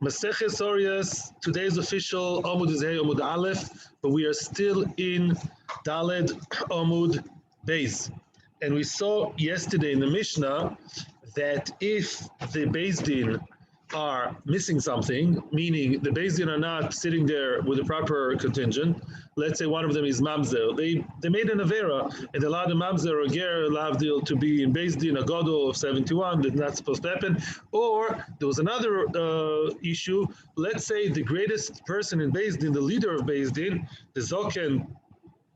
Maseches Horayos, today's official Amud is Amud Aleph, but we are still in Daled Amud Beis. And we saw yesterday in the Mishnah that if the Beis Din are missing something, meaning the Beis Din are not sitting there with the proper contingent, let's say one of them is Mamzer, they made an Avera and allowed the Mamzer or Ger Lavdil to be in Beis Din, a Godel of 71, that's not supposed to happen. Or there was another issue, let's say the greatest person in Beis Din, the leader of Beis Din, the Zoken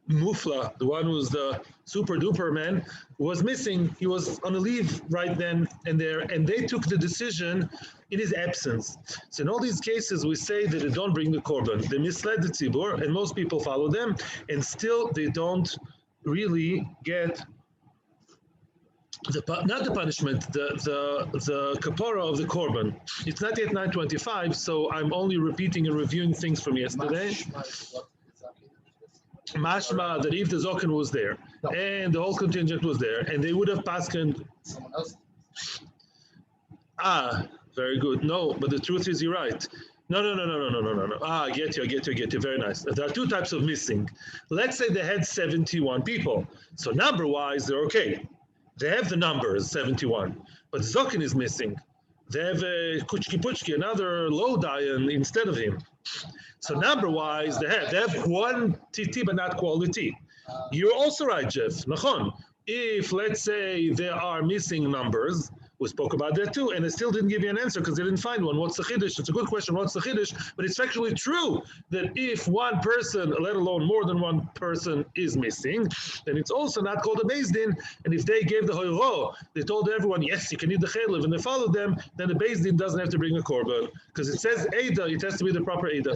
Mufla, the one who's the super duper man, was missing. He was on a leave right then and there, and they took the decision in his absence. So in all these cases, we say that they don't bring the Korban. They misled the Tzibur, and most people follow them, and still they don't really get not the punishment, the kapara of the Korban. It's not yet 9:25, so I'm only repeating and reviewing things from yesterday. Mashma, that if the Zokan was there, and the whole contingent was there, and they would have paskened someone else. Very good. No, but the truth is you're right. No. I get you. Very nice. There are two types of missing. Let's say they had 71 people. So number-wise, they're okay. They have the numbers, 71. But Zokin is missing. They have a Kuchki, another low dayan instead of him. So number-wise, they have quantity, but not quality. You're also right, Jeff. Nachon. If, let's say, there are missing numbers, we spoke about that too, and I still didn't give you an answer because they didn't find one. What's the chiddush? It's a good question. What's the chiddush? But it's actually true that if one person, let alone more than one person, is missing, then it's also not called a Beis Din. And if they gave the hoiro, they told everyone, yes, you can eat the chaylev, and they followed them, then the Beis Din doesn't have to bring a korban because it says Eida. It has to be the proper Eida.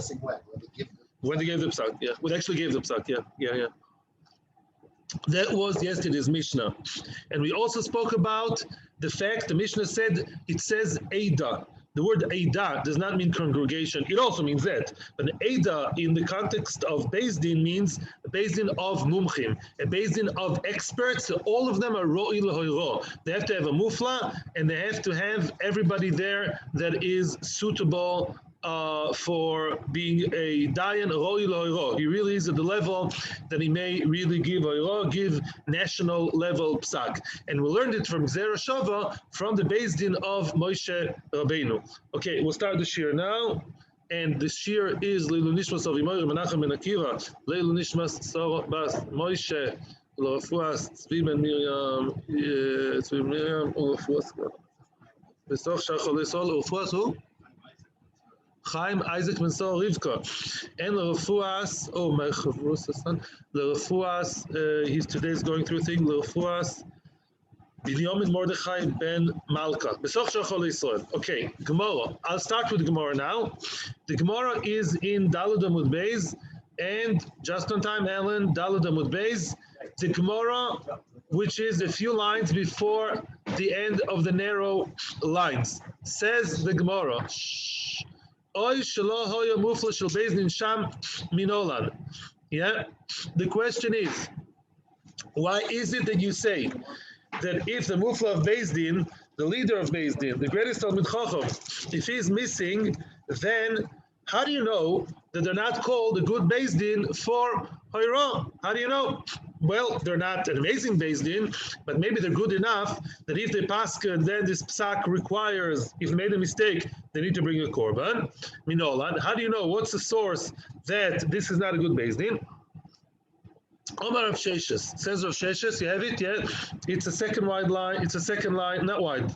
When they gave the psak, yeah. When they actually gave the psak, yeah. That was yesterday's Mishnah. And we also spoke about the fact the Mishnah said it says Eida. The word Eida does not mean congregation. It also means that. But Eida in the context of Beis Din means a Beis Din of Mumchim, a Beis Din of experts. So all of them are Ro'i L'Hoiro. They have to have a Mufla and they have to have everybody there that is suitable for being a dayan Ro'i L'Hoiro. He really is at the level that he may really give national level psak. And we learned it from Zera Shava, from the Beis Din of Moshe Rabbeinu. Okay, we'll start the shiur now. And the shiur is Leilu Nishmas Avimoyer Menachem Ben Akiva, Leilu Nishmas Sor Bas Moshe, L'Refuas Tzvi Ben Miriam, L'Refuas Besoch Shachol Esol, L'Refuas who? Chaim Isaac Mensor Rivka, and L'Refuas, my Chavrusa son, L'Refuas, he's today's going through thing, L'Refuas, Yomi Mordechai Ben Malka, Besoch Shachol Yisrael. Okay, Gemara. I'll start with the Gemara now. The Gemara is in Daled Amud Beis, and just on time, Alan, Daled Amud Beis, the Gemara, which is a few lines before the end of the narrow lines, says the Gemara, Oy shelo hoya mufla shel Beis Din sham minolan. Yeah? The question is, why is it that you say that if the mufla of Beis Din, the leader of Beis Din, the greatest Talmid Chacham, if he's missing, then how do you know that they're not called a good Beis Din for Hoira? How do you know? Well, they're not an amazing Beis Din, but maybe they're good enough that if they pass, then this psak requires, if they made a mistake, they need to bring a korban. Minolan. How do you know? What's the source that this is not a good Beis Din? Omar Rav Sheshes. Says Rav Sheshes, you have it? Yeah. It's a second wide line. It's a second line, not wide.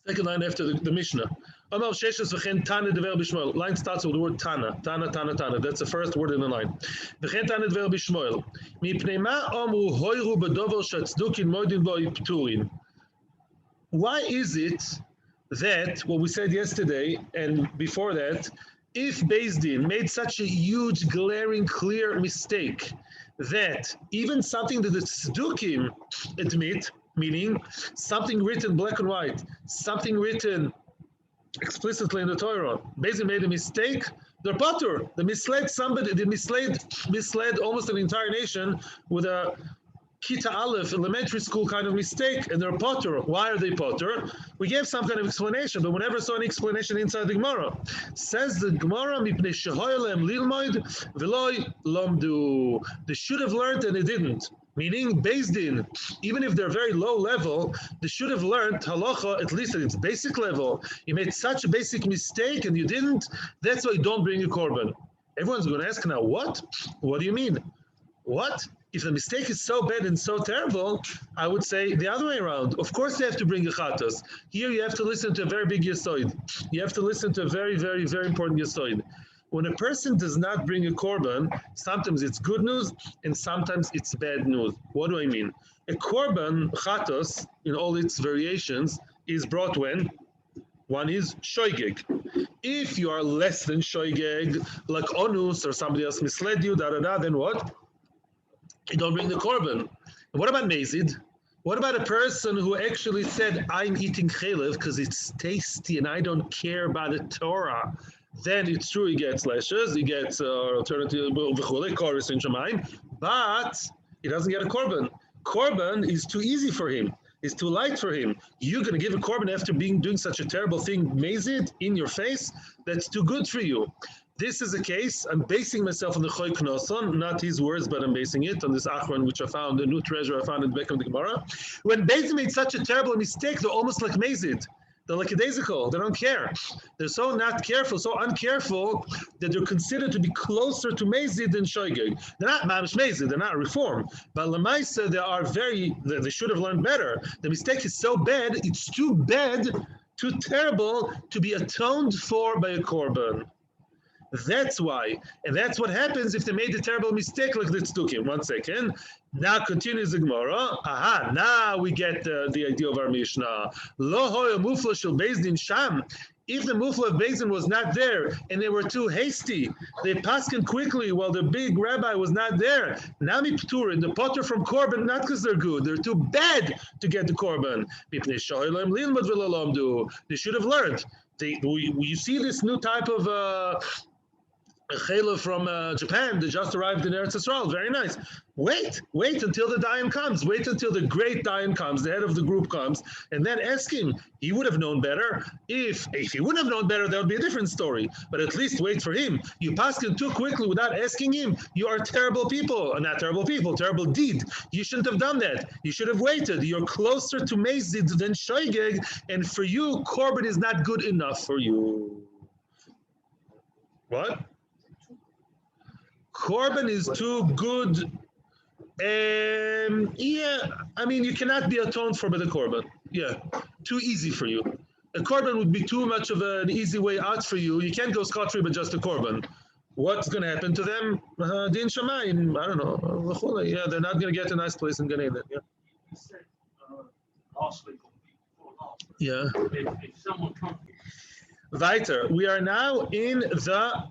Second line after the Mishnah. Omar Sheshes v'chen Tana dever b'Shmuel. Line starts with the word Tana. That's the first word in the line. V'chen Tana dever b'Shmuel. Mipnei ma omru hoiru b'dover shatzdukin moedin bo ipturin. Why is it that, what we said yesterday and before that, if Beis Din made such a huge, glaring, clear mistake that even something that the tzdukim admit, meaning something written black and white, something written explicitly in the Torah, Beis Din made a mistake, they're patur. They misled somebody, they misled almost an entire nation with a Kita Aleph, elementary school kind of mistake, and they're potter. Why are they potter? We gave some kind of explanation, but we never saw an explanation inside the Gemara. Says the Gemara, Mipnei shehoylem lilmoid v'loy lomdu. They should have learned and they didn't. Meaning, Beis Din, even if they're very low level, they should have learned halacha at least at its basic level. You made such a basic mistake and you didn't. That's why you don't bring a korban. Everyone's going to ask now, what? What do you mean? What? If the mistake is so bad and so terrible, I would say the other way around. Of course, they have to bring a chatos. Here, you have to listen to a very big yesoid. You have to listen to a very, very, very important yesoid. When a person does not bring a korban, sometimes it's good news and sometimes it's bad news. What do I mean? A korban, chatos, in all its variations, is brought when? One is shoigeg. If you are less than shoigeg, like onus or somebody else misled you, then what? You don't bring the korban. And what about mazid? What about a person who actually said, I'm eating chelev because it's tasty and I don't care about the Torah? Then it's true he gets lashes, he gets alternative, chorus in Shemaim, but he doesn't get a korban. Korban is too easy for him. It's too light for him. You're going to give a korban after doing such a terrible thing, mazid, in your face? That's too good for you. This is a case, I'm basing myself on the Choy Knoson, not his words, but I'm basing it on this Achron, which I found, a new treasure I found in the back of the Gemara. When Beis Din made such a terrible mistake, they're almost like mazid. They're like a daisical. They don't care. They're so not careful, so uncareful, that they're considered to be closer to mazid than shoigeg. They're not mamish mazid. They're not reform. But lemaisa, they should have learned better. The mistake is so bad, it's too bad, too terrible to be atoned for by a korban. That's why. And that's what happens if they made a terrible mistake like the tzdukim. 1 second. Now continues the Gemara. Aha, now we get the idea of our Mishnah. Lo hoya mufla shel Beis Din sham. If the mufla of Beis Din was not there and they were too hasty, they paskin quickly while the big rabbi was not there. Nami p'turin, the potter from korban, not because they're good, they're too bad to get the korban. They should have learned. You see this new type of a chela from Japan that just arrived in Eretz Yisrael. Very nice. Wait until the dayan comes. Wait until the great dayan comes, the head of the group comes, and then ask him. He would have known better. If he wouldn't have known better, that would be a different story. But at least wait for him. You pass him too quickly without asking him. You are terrible people. Not terrible people, terrible deed. You shouldn't have done that. You should have waited. You're closer to Mazid than Shoigeg, and for you, Korban is not good enough for you. What? Korban is too good. Yeah, I mean, you cannot be atoned for by the Korban. Yeah, too easy for you. A Korban would be too much of an easy way out for you. You can't go scot-free by just a Korban. What's going to happen to them? Din Shamayim, I don't know. Yeah, they're not going to get a nice place in Gan Eden. Yeah. You said last week or before last. Yeah. If someone comes. Weiter. We are now in the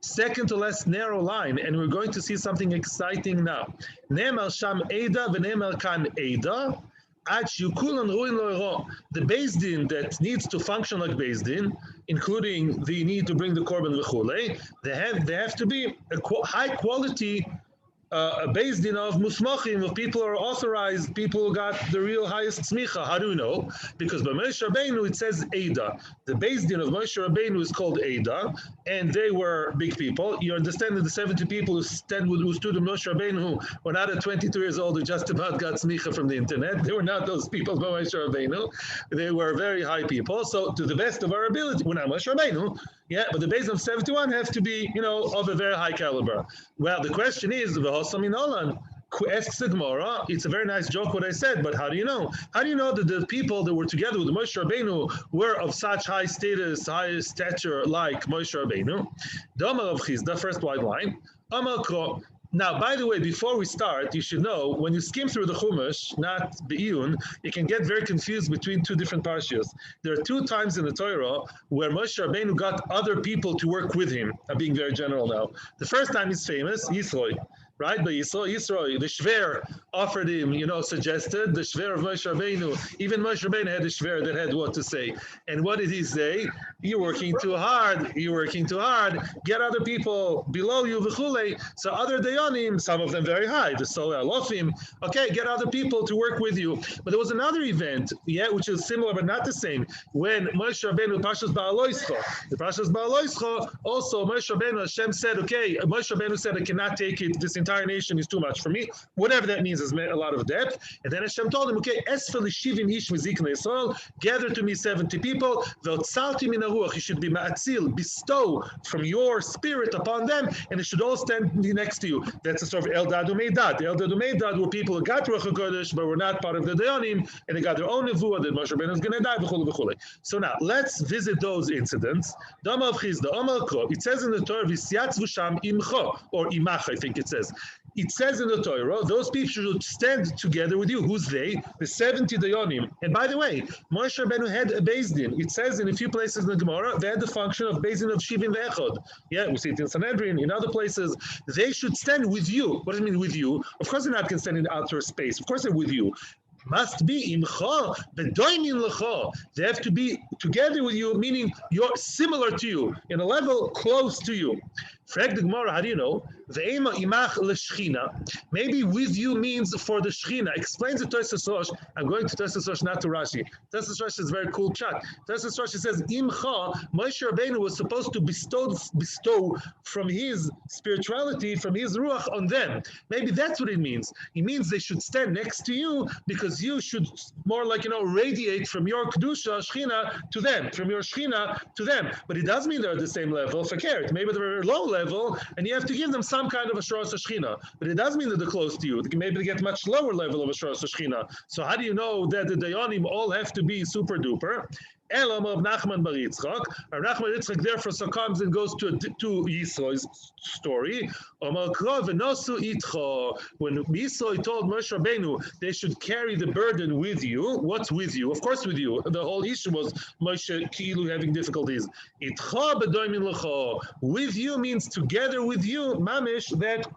second to last narrow line, and we're going to see something exciting now. Ne'emar sham Eida v'ne'emar kan Eida, ad shekulan ruin lo. The Beis Din that needs to function like Beis Din, including the need to bring the korban v'chulei, they have to be a high quality a Beis Din of musmachim, of people who are authorized, people who got the real highest smicha. How do we know? Because by Moshe Rabbeinu it says Eida. The Beis Din of Moshe Rabbeinu is called Eida, and they were big people. You understand that the 70 people who stood with Moshe Rabbeinu who were not at 22 years old who just about got smicha from the internet. They were not those people by Moshe Rabbeinu. They were very high people. So to the best of our ability, we're not Moshe Rabbeinu. Yeah, but the Beis Din of 71 have to be, of a very high caliber. Well, the question is, asks the Gemara, it's a very nice joke what I said, but how do you know? How do you know that the people that were together with Moshe Rabbeinu were of such high status, high stature like Moshe Rabbeinu? Damar of Chizda, first white line. Amar Kro. Now, by the way, before we start, you should know, when you skim through the Chumash, not Be'iyun, you can get very confused between two different parshas. There are 2 times in the Torah where Moshe Rabbeinu got other people to work with him. I'm being very general now. The first time is famous, Yisroi. right? But Yisro, the Shver offered him, suggested the Shver of Moshe Rabbeinu. Even Moshe Rabbeinu had a Shver that had what to say. And what did he say? You're working too hard. You're working too hard. Get other people below you, v'chulei. So other dayanim, some of them very high, the Solei Alofim. Okay, get other people to work with you. But there was another event, which is similar but not the same. When Moshe Rabbeinu, Pashas Ba'aloischa, the Pashas Ba'aloischa, also Moshe Rabbeinu, Hashem said, okay, Moshe Rabbeinu said, I cannot take it. This entire nation is too much for me. Whatever that means is a lot of depth. And then Hashem told him, okay, Esfel Shivim Ish Mizikna Yisrael, gather to me 70 people. V'otzalti min haruach, you should be ma'atzil, bestow from your spirit upon them, and they should all stand next to you. That's a sort of Eldad Umeidad. The Eldad Umeidad were people who got Ruach HaKodesh, but were not part of the dayanim, and they got their own nevuah that Moshe Rabbeinu is going to die. So now let's visit those incidents. It says in the Torah, "V'siyatzvu sham imcha," or imach, I think it says. It says in the Torah, those people should stand together with you. Who's they? The 70 dayanim. And by the way, Moshe Rabbeinu had a Beis Din. It says in a few places in the Gemara, they had the function of Beis Din of Shivim Ve'echad. Yeah, we see it in Sanhedrin, in other places. They should stand with you. What does it mean with you? Of course they're not going to stand in outer space. Of course they're with you. Must be imcha, bedoimin lecha. They have to be together with you, meaning you're similar to you, in a level close to you. Frag the Gemara, how do you know? Ve'ema imach l'shchina. Maybe with you means for the shchina. Explains the Tosfos Rosh. I'm going to Tosfos Rosh, not to Rashi. Tosfos Rosh is a very cool chat. Tosfos Rosh says, imcha, Moshe Rabbeinu was supposed to bestow from his spirituality, from his ruach on them. Maybe that's what it means. It means they should stand next to you because you should more like, radiate from your kedusha, shchina, to them, from your shchina to them. But it does mean they're at the same level. Fakir, maybe they're at a low level, and you have to give them some kind of Ashras Shechina. But it does mean that they're close to you. Maybe they get much lower level of Ashras Shechina. So how do you know that the dayanim all have to be super duper? Elam of Nachman Bar Yitzchak. Nachman Yitzchak therefore succumbs and goes to Yisro's story. When Yisro told Moshe Rabbeinu they should carry the burden with you. What's with you? Of course with you. The whole issue was Moshe Kilu having difficulties. With you means together with you, mamish, that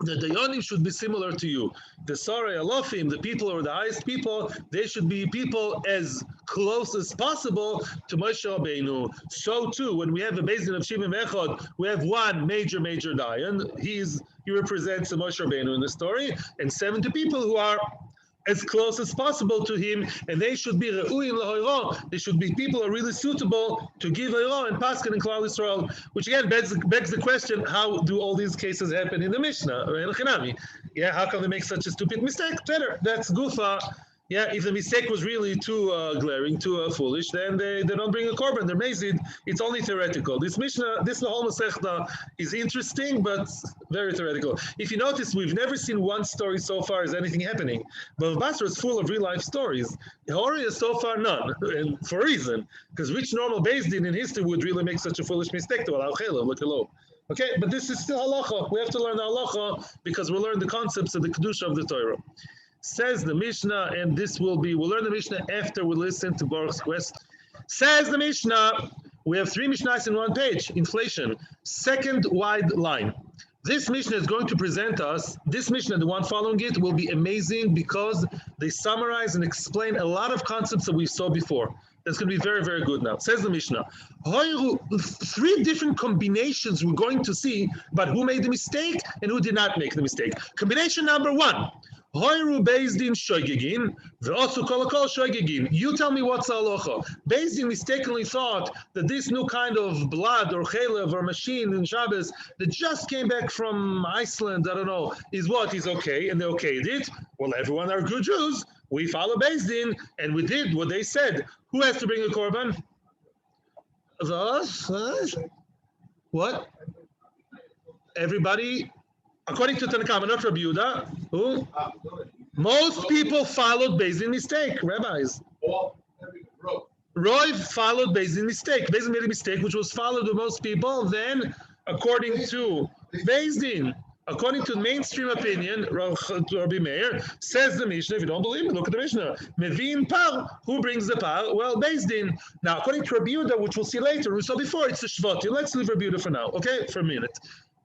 the dayanim should be similar to you. The Sarei Alofim, the people who are the highest people, they should be people as close as possible to Moshe Rabbeinu. So too, when we have a Beis Din of Shivim Echad, we have one major dayan. He represents the Moshe Rabbeinu in the story, and 70 people who are as close as possible to him, and they should be re'uim l'hoiro. They should be people who are really suitable to give hoiro and paskin in Klal Yisrael. Which again begs the question: how do all these cases happen in the Mishnah? Yeah, how can they make such a stupid mistake? Better, that's gufa. Yeah, if the mistake was really too glaring, too foolish, then they don't bring a korban. They're mazid. It's only theoretical. This Mishnah, this whole Masechta is interesting, but very theoretical. If you notice, we've never seen one story so far as anything happening. But Basra is full of real-life stories. Horayos so far none, and for a reason. Because which normal Beis Din in history would really make such a foolish mistake? Okay, but this is still halacha. We have to learn the halacha because we'll learn the concepts of the kedusha of the Torah. Says the Mishnah, and we'll learn the Mishnah after we listen to Baruch's quest. Says the Mishnah, we have 3 Mishnahs in one page, inflation, second wide line. This Mishnah is going to present us, this Mishnah, the one following it, will be amazing because they summarize and explain a lot of concepts that we saw before. That's going to be very, very good now. Says the Mishnah, 3 different combinations we're going to see about who made the mistake and who did not make the mistake. Combination number 1. You tell me what's halacha. Beis Din mistakenly thought that this new kind of blood or chalev or machine in Shabbos that just came back from Iceland, I don't know, is okay, and they okayed it. Well, everyone are good Jews. We follow Beis Din, and we did what they said. Who has to bring a korban? What? Everybody. According to Tanakama, not Rabbi Yehuda, who? Most people followed Beis Din mistake, rabbis. Roy followed Beis Din mistake. Beis Din made a mistake which was followed by most people. Then, according to Beis Din, according to the mainstream opinion, Rabbi Meir, says the Mishnah, if you don't believe me, look at the Mishnah. Mevin par, who brings the par? Well, Beis Din. Now, according to Rabbi Yehuda, which we'll see later, we saw before, it's the Shvoti. Let's leave Rabbi Yehuda for now, okay? For a minute.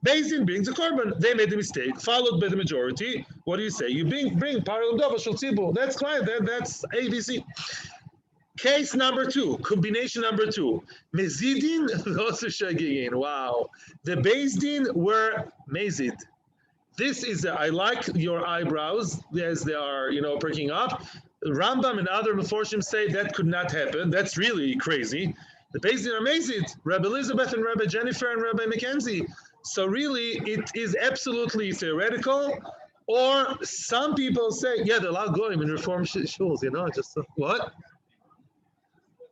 Beis Din brings a korban. They made the mistake, followed by the majority. What do you say? You bring parallel dova shel tzibur. That's fine. That's ABC. Case number 2, combination number 2. Mezidin also shagigin. Wow. The Beis Din were mezid. This is, I like your eyebrows as they are, perking up. Rambam and other Meforshim say that could not happen. That's really crazy. The Beis Din are mezid. Rabbi Elizabeth and Rabbi Jennifer and Rabbi Mackenzie. So really, it is absolutely theoretical. Or some people say, yeah, they're allowed goyim in Reform shuls, just what?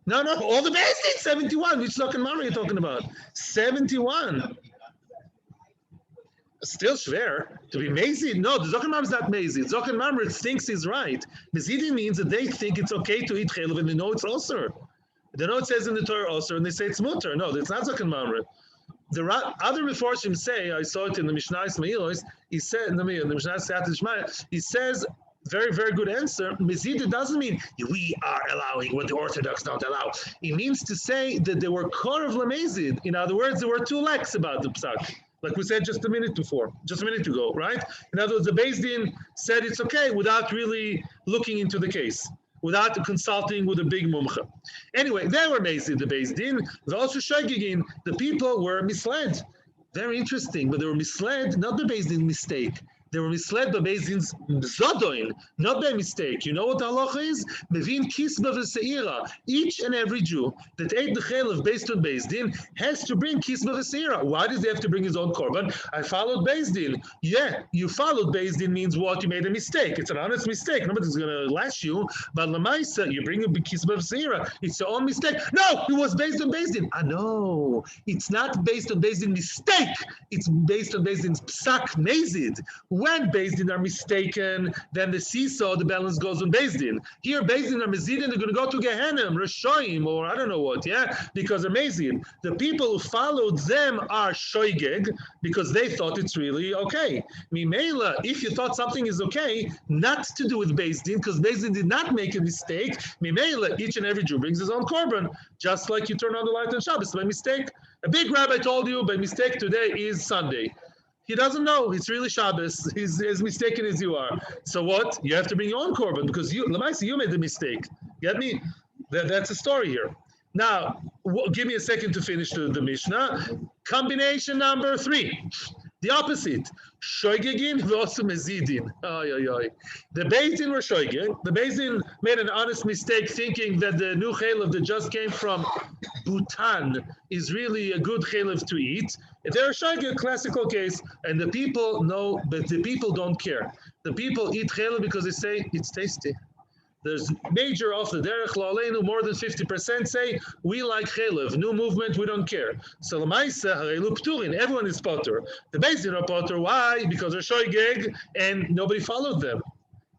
No, all the Beis Din, 71. Which Zokan Mamre are you talking about? 71. Still schwer to be mezid. No, the Zokan Mamre is not mezid. Zokan Mamre thinks he's right. Mezidin means that they think it's okay to eat chaylev and they know it's osur. They know it says in the Torah osur and they say it's mutter. No, that's not Zokan Mamre. The other Meforshim say, I saw it in the Mishnah Ismailos, he said in the Mishnah Siyat, he says, very, very good answer. Mezid doesn't mean we are allowing what the Orthodox don't allow. It means to say that they were korav lemezid. In other words, they were too lax about the psak. Like we said just a minute ago, right? In other words, the Beis Din said it's okay without really looking into the case, without consulting with a big mumcha. Anyway, they were mezid, the Beis Din. Also shagigin, the people were misled. Very interesting, but they were misled, not the Beis Din mistake. They were misled by Beis Din's zodoin, not by mistake. You know what the halacha is? Mevin kisba v'seira. Each and every Jew that ate the chaylev based on Beis Din has to bring kisba v'seira. Why does he have to bring his own korban? I followed Beis Din. Yeah, you followed Beis Din means what? You made a mistake. It's an honest mistake. Nobody's going to lash you. But lamaisa, you bring a kisba v'seira. It's your own mistake. No, it was based on Beis Din. No, it's not based on Beis Din mistake. It's based on Beis Din's psak mezid. When Beis Din are mistaken, then the seesaw, the balance goes on Beis Din. Here, Beis Din are mezid, and they're going to go to Gehenim, Rishoyim, or I don't know what, because they're mezid. The people who followed them are shoygeg, because they thought it's really okay. Mimela, if you thought something is okay, not to do with Beis Din, because Beis Din did not make a mistake, Mimela, each and every Jew brings his own korban, just like you turn on the light on Shabbos by mistake. A big rabbi told you by mistake today is Sunday. He doesn't know. It's really Shabbos. He's as mistaken as you are. So what? You have to bring your own korban because you made the mistake. Get me? That's a story here. Now, give me a second to finish the Mishnah. Combination number 3. The opposite. Shoygegin v'osu mezidin. The Beis Din were shoygeg. The Beis Din made an honest mistake thinking that the new chaylev that just came from Bhutan is really a good chaylev to eat. They're shoygeg, classical case, and the people know, but the people don't care. The people eat chaylev because they say it's tasty. There's major of the derech la'aleinu, more than 50% say, we like chaylev, new movement, we don't care. So l'maisa, harelu pturin, everyone is potter. The Beis Din are potter, why? Because they're shoygeg, and nobody followed them.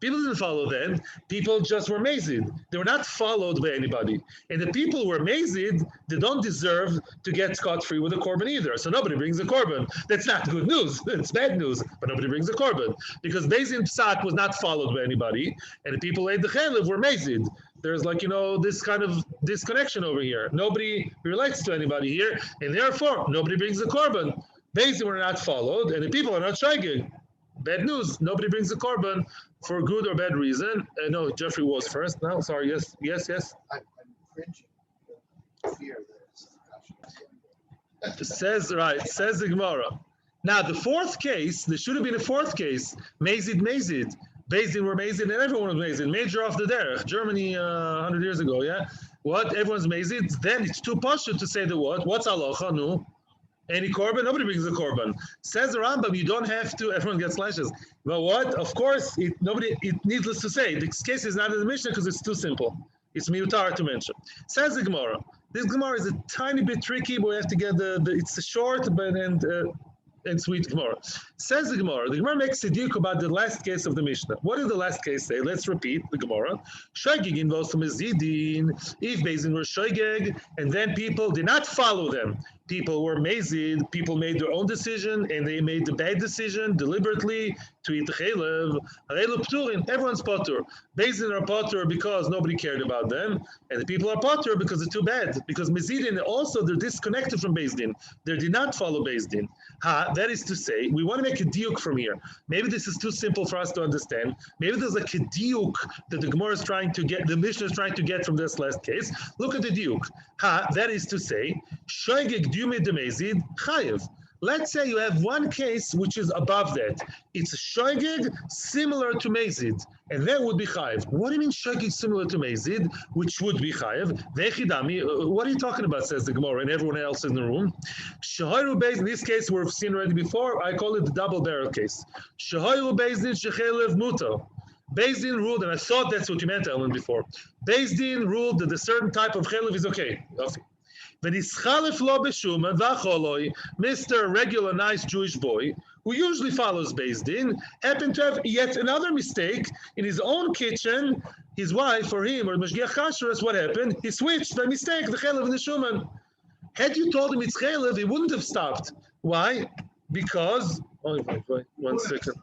People didn't follow them. People just were mezid. They were not followed by anybody. And the people who were mezid, they don't deserve to get scot-free with a korban either. So nobody brings a korban. That's not good news. It's bad news. But nobody brings a korban. Because Beis Din psak was not followed by anybody. And the people who ate the chaylev were mezid. There's this kind of disconnection over here. Nobody relates to anybody here. And therefore, nobody brings the korban. Beis Din were not followed. And the people are not shaygig. Bad news. Nobody brings the korban for good or bad reason. No, Jeffrey was first. No, sorry. Yes. I'm cringing. Fear that Says the Gemara. Now the fourth case, there should have been a fourth case. Mezid. Beis Din were mezid, and everyone was mezid. Major of the derech. Germany 100 years ago. Yeah. What? Everyone's mezid. Then it's too poshut to say the what? What's halacha? No. Any korban? Nobody brings a korban. Says the Rambam, you don't have to. Everyone gets lashes. But what? Of course, needless to say, this case is not in the Mishnah because it's too simple. It's miutar to mention. Says the Gemara. This Gemara is a tiny bit tricky, but we have to get it's a short and sweet Gemara. Says the Gemara. The Gemara makes a diuk about the last case of the Mishnah. What did the last case say? Let's repeat the Gemara. Shoygeg involves mezidin. If Beis Din were shoygeg, and then people did not follow them. People were mazid, people made their own decision, and they made the bad decision deliberately to eat the chelev. Everyone's potter. Beis Din are potter because nobody cared about them, and the people are potter because they're too bad. Because mezidin also, they're disconnected from Beis Din. They did not follow Beis Din. That is to say, we want to make a diuk from here. Maybe this is too simple for us to understand. Maybe there's like a diuk that the Gemara is trying to get, the Mishnah is trying to get from this last case. Look at the diuk. That is to say, shoygeg diume de mezid chayev. Let's say you have one case which is above that. It's a shoygeg similar to mezid, and that would be chayev. What do you mean shoygeg similar to mezid, which would be chayev? Vechidami, what are you talking about, says the Gemara, and everyone else in the room. Shaharu Beis, in this case we've seen already before, I call it the double barrel case. Shaharu Beis Din shechelev muto. Beis Din ruled, and I thought that's what you meant, Ellen, before. Beis Din ruled that a certain type of chelev is okay. Mr. Regular nice Jewish boy, who usually follows Beis Din, happened to have yet another mistake in his own kitchen. His wife, or him, or Mashgiach Kashrus, what happened? He switched by mistake the chelev and the shuman. Had you told him it's chelev, he wouldn't have stopped. Why? Because, one second.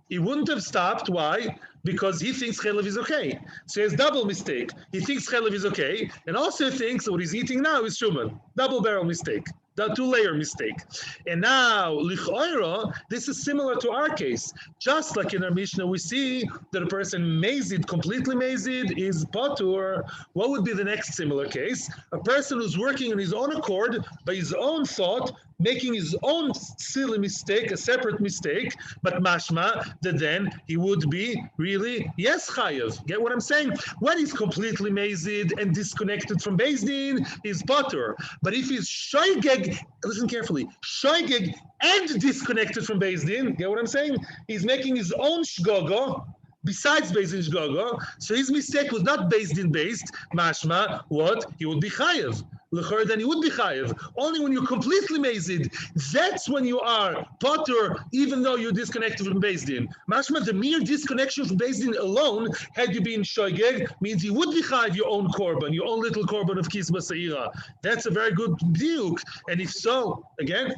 He wouldn't have stopped. Why? Because he thinks chelev is okay. So he has double mistake. He thinks chelev is okay, and also thinks that what he's eating now is shuman. Double barrel mistake. The two-layer mistake. And now, lichoira, this is similar to our case. Just like in our Mishnah, we see that a person mazid, completely mazid, is patur. What would be the next similar case? A person who's working on his own accord, by his own thought, making his own silly mistake, a separate mistake, but mashma, that then he would be really, yes, chayav. Get what I'm saying? When he's completely mazid and disconnected from Beis Din, he's patur. But if he's shoygeg, listen carefully, shoygeg and disconnected from Beis Din, get what I'm saying? He's making his own shgogo, besides Beis Din shgogo, so his mistake was not Beis Din based, mashma, what? He would be chayav. Then you would be chayev. Only when you're completely mazid, that's when you are potter, even though you're disconnected from Beis Din. Mashma, the mere disconnection from Beis Din alone, had you been shoygeg, means you would be chayev your own korban, your own little korban of kisba seira. That's a very good diuk. And if so, again,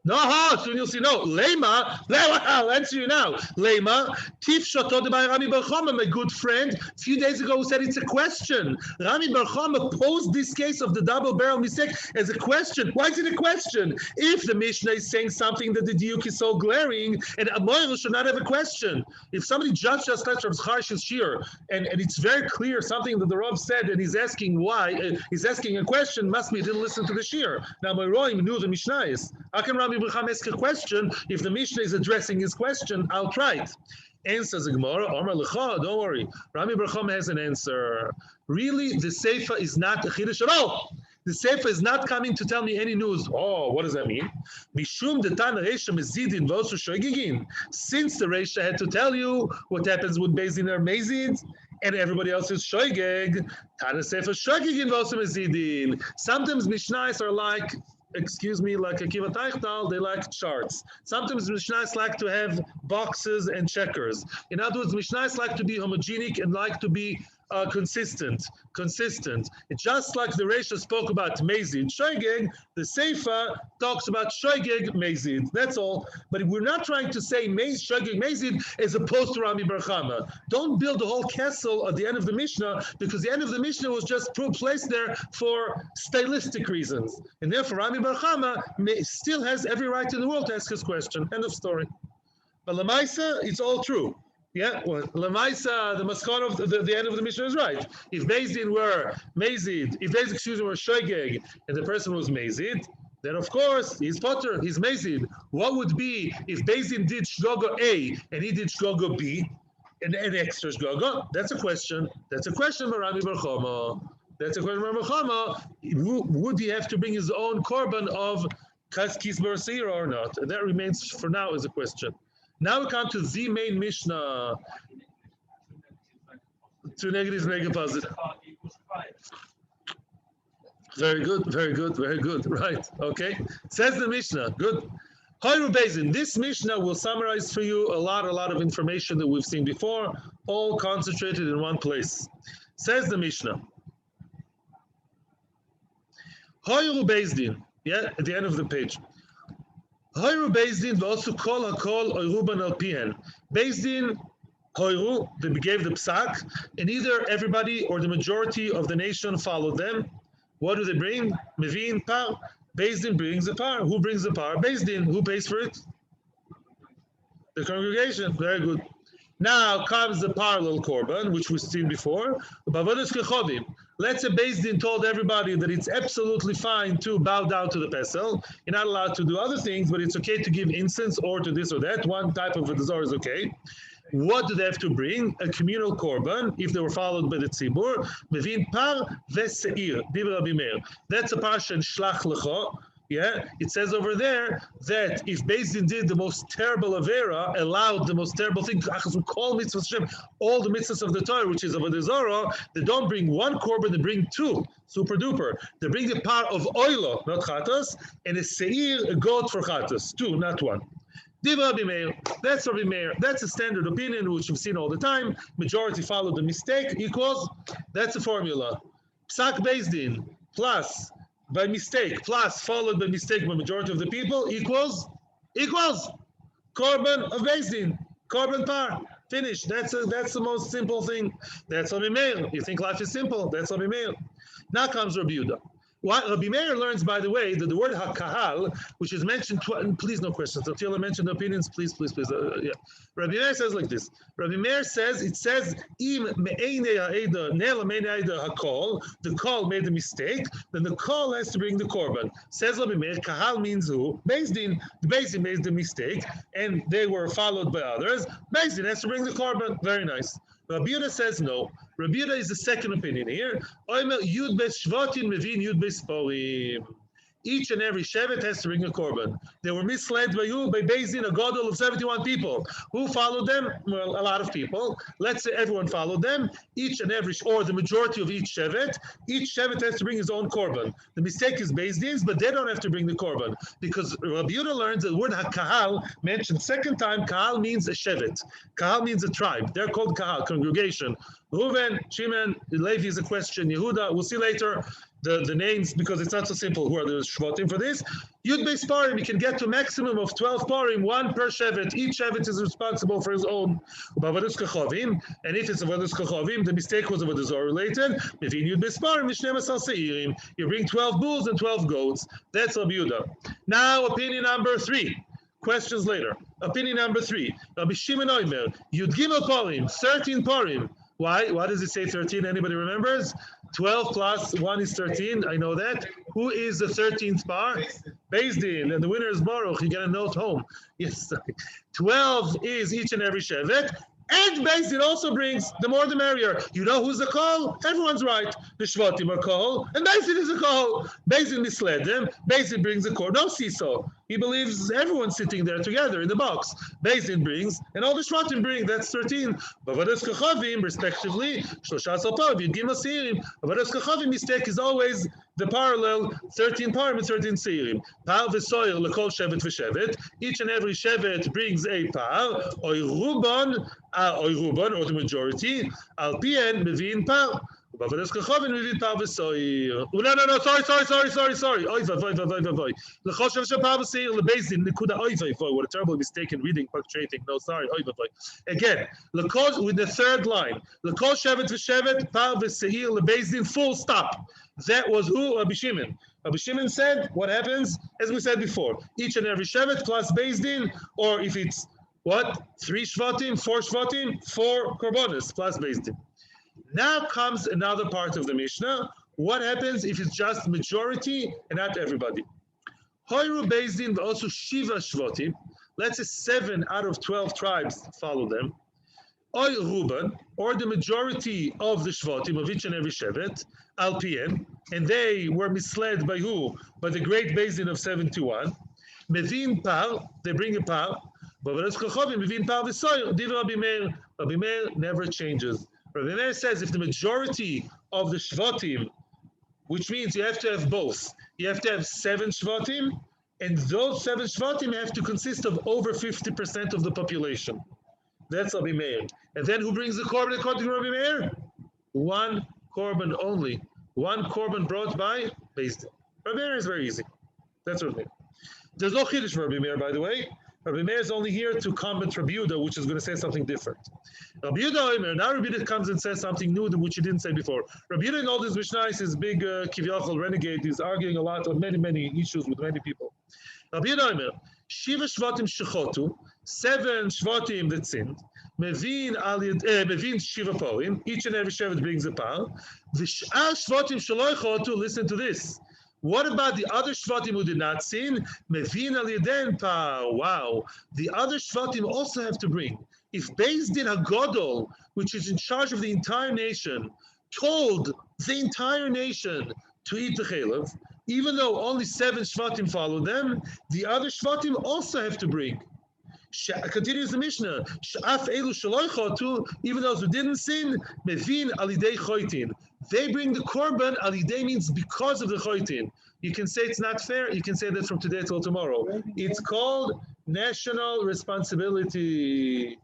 no, soon you'll see. No, Lema, I'll answer you now. Lema, Tif Shotod by Rami Bar Chama, my good friend, a few days ago said it's a question. Rami Bar Chama posed this case of the double barrel mistake as a question. Why is it a question? If the Mishnah is saying something that the diuk is so glaring, and a moira should not have a question. If somebody judged us from Harsh's shiur, and it's very clear something that the Rav said, and he's asking why, he's asking a question, must be he didn't listen to the shiur. Now, my Roim knew the Mishnah is. How can Rami Bar Chama ask a question? If the Mishnah is addressing his question, I'll try it. Answers the Gemara, Omar Lecha, don't worry. Rami Bar Chama has an answer. Really, the Seifa is not a Chiddush at all. The Seifa is not coming to tell me any news. Oh, what does that mean? Mishum detan reisha mezidin v'osu shoygigin. Since the reisha had to tell you what happens with Beis Din or mezid, and everybody else is shoygeg, Tana Seifa shoygigin v'osu mezidin. Sometimes Mishnayos are like, excuse me, like Akiva Teichtal, they like charts. Sometimes Mishnayos like to have boxes and checkers. In other words, Mishnayos like to be homogenic and like to be consistent. It's just like the Reisha spoke about Mezid Shoygeg, the Seifa talks about Shoygeg Mezid. That's all. But we're not trying to say Shoygeg Mezid as opposed to Rami Bar Chama. Don't build the whole castle at the end of the Mishnah, because the end of the Mishnah was just placed there for stylistic reasons. And therefore Rami Bar Chama still has every right in the world to ask his question. End of story. But Lamaisa, it's all true. Yeah, well, Lamaisa, the maskon of the end of the Mishnah is right. If Beis Din were Mezid, if Beis Din were Shoygeg, and the person was Mezid, then of course he's Potter, he's Mezid. What would be if Beis Din did Shgogo A and he did Shgogo B, and an extra Shgogo? That's a question. That's a question for Rami Bar Chama. That's a question for Rami Bar Chama. Would he have to bring his own korban of Kisbar Seira or not? And that remains for now as a question. Now we come to the main Mishnah. Two negatives make a positive. Very good. Right. Okay. Says the Mishnah. Good. Hoyru Beis Din. This Mishnah will summarize for you a lot of information that we've seen before, all concentrated in one place. Says the Mishnah. Hoyru Beis Din. Yeah, at the end of the page. Hoyru Beis Din also call hakol oiruban al pihen. Beis Din Hoyru, they gave the psak, and either everybody or the majority of the nation followed them. What do they bring? Mevin par. Beis Din brings the par. Who brings the par? Beis Din. Who pays for it? The congregation. Very good. Now comes the parallel korban, which we've seen before. Let's say Beis Din told everybody that it's absolutely fine to bow down to the pesel. You're not allowed to do other things, but it's okay to give incense or to this or that. One type of a dazor is okay. What do they have to bring? A communal korban, if they were followed by the tzibur. Mevin par veseir. That's a parsha in Shlach Lecha. Yeah, it says over there that if Beis Din did the most terrible avera, allowed the most terrible thing, call mitzvahs, all the mitzvahs of the Torah, which is avodah zarah, they don't bring one korban, they bring two, super duper. They bring the par of oilo, not chatas, and a seir, a goat for chatas, two, not one. Rabbi Meir, that's Rabbi Meir. That's a standard opinion which we've seen all the time. Majority follow the mistake equals. That's the formula. Psak Beis Din plus by mistake plus followed by mistake by majority of the people equals korban of Beis Din, korban par. Finish. That's the most simple thing. That's Rabbi Meir. You think life is simple? That's Rabbi Meir. Now comes Rabbi Yehuda. What Rabbi Meir learns, by the way, that the word hakahal, which is mentioned, please no questions. Until I mention the opinions, please. Yeah. Rabbi Meir says like this. Rabbi Meir says, it says, im me'einei ha'eda, nela me'einei ha'eda hakol, the call made a mistake, then the call has to bring the korban. Says Rabbi Meir, kahal means who? Beis Din. The Beis Din made the mistake, and they were followed by others. Beis Din has to bring the korban. Very nice. Rabbi Yehuda says no. Rabbi Yehuda is the second opinion here. Each and every shevet has to bring a korban. They were misled by you, by Beis Din, a gadol of 71 people. Who followed them? Well, a lot of people. Let's say everyone followed them. Each and every, or the majority of each shevet has to bring his own korban. The mistake is Beis Din's, but they don't have to bring the korban. Because Rabbi Yehuda learns that the word kahal, mentioned second time, kahal means a shevet. Kahal means a tribe. They're called kahal, congregation. Reuven, Shimon, Levi is a question. Yehuda, we'll see later the names because it's not so simple. Who are the shvatim for this? Yud Beis Parim, you can get to a maximum of 12 parim, one per shevet. Each shevet is responsible for his own. And if it's avodas kachavim, the mistake was avodah zarah related. Mevin Yud Beis Parim, Mishnemasal Seirim. You bring 12 bulls and 12 goats. That's Rabbi Yehuda. Now, opinion number 3. Questions later. Opinion number 3. Rabbi Shimon Omer, Yud Gimel Parim, 13 parim. Why? Why does it say 13? Anybody remembers? 12 plus 1 is 13. I know that. Who is the 13th par? Beis Din. And the winner is Baruch. You get a note home. Yes. 12 is each and every shevet. And Beis Din also brings, the more the merrier. You know who's the call? Everyone's right. The Shvatim are call, and Beis Din is a call. Beis Din misled them. Beis Din brings the call. No seesaw. He believes everyone's sitting there together in the box. Beis Din brings, and all the Shvatim bring. That's 13. Bavadas Kachavim, respectively, Shloshas Alpav, Yudgim Asirim. Bavadas Kachavim mistake is always the parallel 13 parim and 13 seirim. Par v'soyer lekol shevet v'shevet. Each and every shevet brings a par. Oiruban, or the majority. Al pien mevin par. Bavadas kachavim mevin par v'soyer. No. Sorry. Oy vay. Lekol shevet par v'seir lebeis din nekuda oy vay. What a terrible mistake in reading, punctuating. No, sorry. Oy vay. Again, lekol with the third line. Lekol shevet v'shevet par v'seir lebeis din. Full stop. That was who? Rabbi Shimon. Rabbi Shimon said, what happens? As we said before, each and every shevet plus Beis Din, or if it's, what? 3 shvatim, 4 shvatim, 4 korbanos plus Beis Din. Now comes another part of the Mishnah. What happens if it's just majority and not everybody? Hoyru Beis Din, but also Shiva shvatim. Let's say 7 out of 12 tribes follow them. Oy Ruban, or the majority of the shvatim of each and every shevet, al pien, and they were misled by who? By the Great Beis Din of 71. Mevin par, they bring a par. Bavadas kachavim mevin par v'soyer. Div Rabbi Meir. Rabbi Meir never changes. Rabbi Meir says if the majority of the shvatim, which means you have to have both, you have to have 7 shvatim, and those 7 shvatim have to consist of over 50% of the population. That's Rabbi Meir. And then who brings the korban according to Rabbi Meir? 1 korban only. 1 korban brought by Beis Din. Rabbi Meir is very easy. That's Rabbi Meir. There's no chiddush for Rabbi Meir, by the way. Rabbi Meir is only here to comment Rabbi Yehuda, which is going to say something different. Rabbi Yehuda Omer, now Rabbi Yehuda comes and says something new, which he didn't say before. Rabbi Yehuda in all these Mishnahs is big Kivyachol renegade. He's arguing a lot on many issues with many people. Rabbi Yehuda Omer, Shiva Shvatim Shechotu, 7 Shvatim that sinned, Mevin Shiva Porim, each and every Shevet brings a par. V'sh'ar Shvatim Shaloi Chotu, listen to this. What about the other Shvatim who did not sin? Mevin al Yeden par. Wow. The other Shvatim also have to bring. If Beis Din HaGodol, which is in charge of the entire nation, told the entire nation to eat the chelav, even though only 7 Shvatim follow them, the other Shvatim also have to bring. Continues the Mishnah. Sh'af elu shaloi chotu, even those who didn't sin, mevin alidei choitin. They bring the korban. Alidei means because of the choitin. You can say it's not fair. You can say that from today till tomorrow. It's called national responsibility.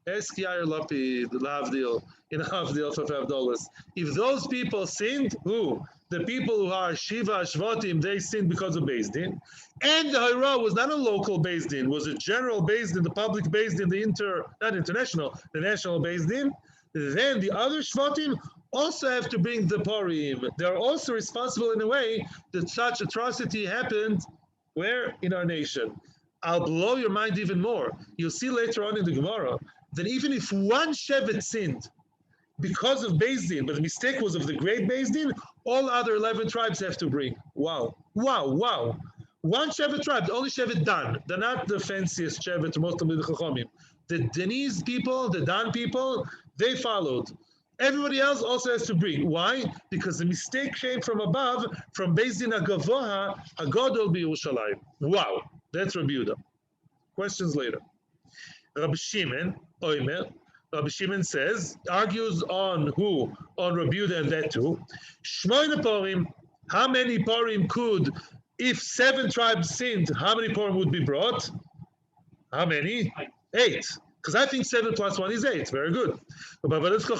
Eskiyair lapid lavdil in havdil for $5. If those people sinned, who? The people who are Shiva Shvatim, they sinned because of Beis Din. And the Hira was not a local Beis Din, was a general Beis Din, the public Beis Din, not international, the national Beis Din. Then the other Shvatim also have to bring the Purim. They're also responsible in a way that such atrocity happened where? In our nation. I'll blow your mind even more. You'll see later on in the Gemara that even if one Shevet sinned because of Beis Din, but the mistake was of the Great Beis Din, all other 11 tribes have to bring. Wow. One Shevet tribe, the only Shevet Dan. They're not the fanciest Shevet, most of the Chachamim. The Danese people, the Dan people, they followed. Everybody else also has to bring. Why? Because the mistake came from above, from Beis Din HaGavoha, HaGodol b'Yerushalayim. Wow. That's Rabbi Yehuda. Questions later. Rabbi Shimon, Oimer, Rabbi Shimon says, argues on who? On Rabbi Yehuda and that too. Shmoyne Purim, how many Purim could, if 7 tribes sinned, how many Purim would be brought? How many? 8. Because I think 7 plus 1 is 8. Very good. Par v'soil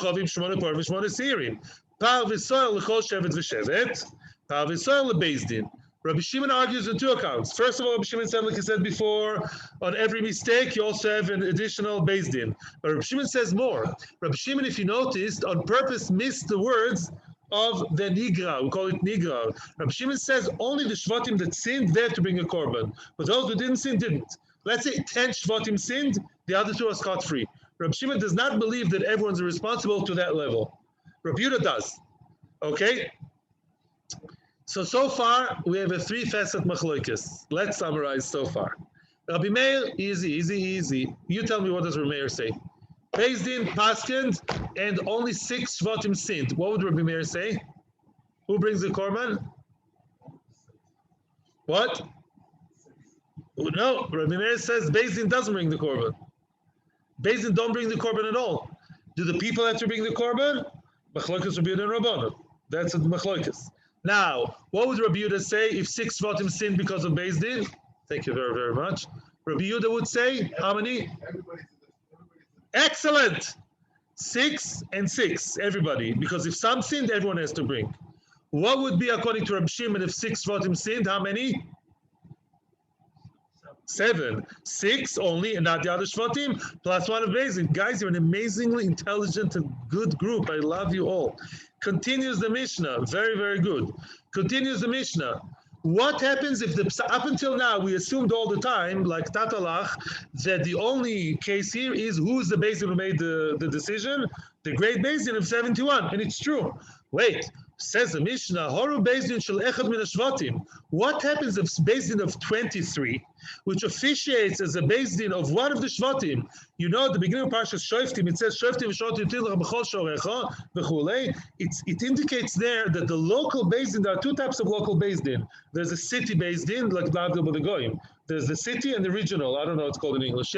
l'chol shevet v'shevet, par v'soil l'beis din. Rabbi Shimon argues on 2 accounts. First of all, Rabbi Shimon said, like I said before, on every mistake, you also have an additional Beis Din. But Rabbi Shimon says more. Rabbi Shimon, if you noticed, on purpose missed the words of the Nigra. We call it Nigra. Rabbi Shimon says only the Shvatim that sinned, they have to bring a Korban. But those who didn't sin, didn't. Let's say 10 Shvatim sinned, the other 2 are scot-free. Rabbi Shimon does not believe that everyone's responsible to that level. Rabbi Yehuda does. Okay? So far, we have a 3-facet machlokes. Let's summarize so far. Rabbi Meir, easy. You tell me, what does Rabbi Meir say? Beis Din, paskend, and only 6 Shvatim sinned. What would Rabbi Meir say? Who brings the Korban? What? No, Rabbi Meir says Beis Din doesn't bring the Korban. Beis Din don't bring the Korban at all. Do the people have to bring the Korban? Machlokes Rabbi Yehuda and Rabbanan. That's the machlokes. Now, what would Rabbi Yehuda say if 6 Shvatim sinned because of Beis Din? Thank you very, very much. Rabbi Yehuda would say, how many? Excellent! 6 and 6, everybody. Because if some sinned, everyone has to bring. What would be, according to Rabbi Shimon, if 6 Shvatim sinned? How many? 7. 6 only, and not the other Shvatim, plus 1 of Beis Din. Guys, you're an amazingly intelligent and good group. I love you all. Continues the Mishnah. Very, very good. Continues the Mishnah. What happens if up until now we assumed all the time, like Tatalach, that the only case here is who's the Beis Din who made the decision? The Great Beis Din of 71. And it's true. Wait. Says the Mishnah, Horu Beis Din shel echad min hashvatim. What happens if Beis Din of 23, which officiates as a Beis Din of one of the Shvatim? You know, at the beginning of Parshas Shoftim, it says, Shoftim v'shot yutil b'chol shorecha v'chulei. It indicates there that the local Beis Din, there are 2 types of local Beis Din. There's a city Beis Din, like Blavdil B'the There's the city and the regional. I don't know what it's called in English.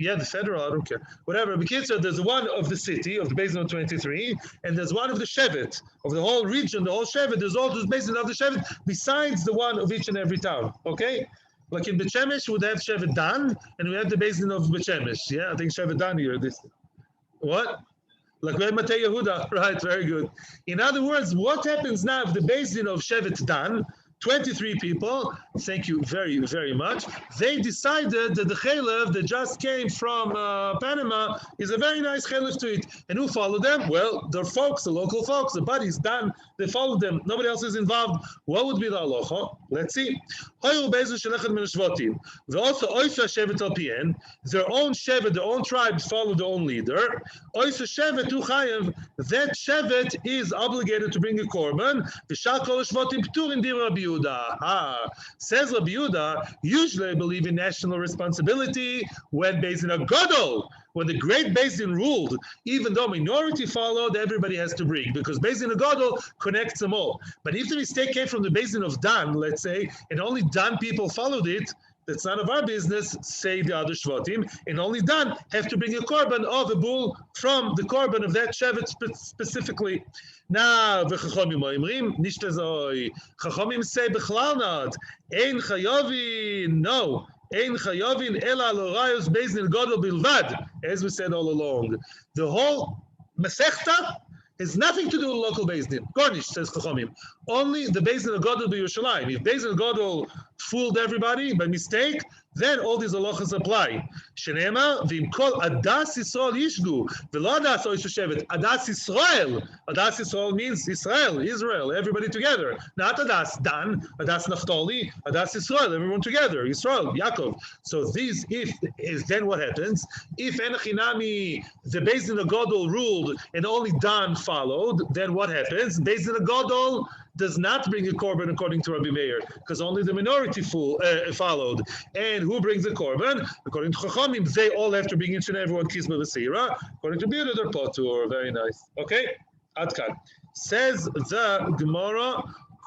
Yeah, the federal, I don't care. Whatever. Because there's one of the city, of the Beis Din of 23, and there's one of the Shevet, of the whole region, the whole Shevet. There's all those Beis Din of the Shevet, besides the one of each and every town. Okay? Like in Bet Shemesh, we would have Shevet Dan, and we have the Beis Din of Bet Shemesh. Yeah, I think Shevet Dan here. What? Like we have Matei Yehuda. Right, very good. In other words, what happens now if the Beis Din of Shevet Dan 23 people, thank you very, very much. They decided that the chalev that just came from Panama is a very nice chalev to eat. And who followed them? Well, the folks, the local folks, the buddies, Dan, they followed them. Nobody else is involved. What would be the halacha? Let's see. Their own shevet, their own tribe follow their own leader. That shevet is obligated to bring a korban. Says Rabbi Yehuda, usually I believe in national responsibility when Beis Din Gadol, when the Great Beis Din ruled, even though minority followed, everybody has to bring, because Beis Din Gadol connects them all. But if the mistake came from the Beis Din of Dan, let's say, and only Dan people followed it, that's none of our business, say the other Shvatim, and only Dan have to bring a korban of a bull from the korban of that shevet specifically. Now, v'chachamim oimrim, nicht azoi. Chachamim say bechlal not, ein chayovin, no, ein chayovin ela al horayos Beis Din Gadol bilvad, as we said all along. The whole Masechta has nothing to do with local Beis Din. Garnish, says Chachamim. Only the Beis Din Gadol b'Yerushalayim. If Beis Din Gadol fooled everybody by mistake, then all these halachas apply. Shenema v'im kol adas Yisrael yishgu v'lo adas oish shevet. Adas Yisrael. Adas Yisrael means Israel, everybody together. Not adas Dan, adas Naphtali, adas Yisrael, everyone together. Yisrael, Yaakov. So these, then what happens? If enachinami, the Beis Din Gadol ruled and only Dan followed, then what happens? Beis Din Gadol does not bring a korban according to Rabbi Meir, because only the minority followed. And who brings the korban? According to Chachamim, they all have to bring each and everyone kisma v'seira. According to Biyudah, they're potur. Very nice. Okay? Adkan. Says the Gemara.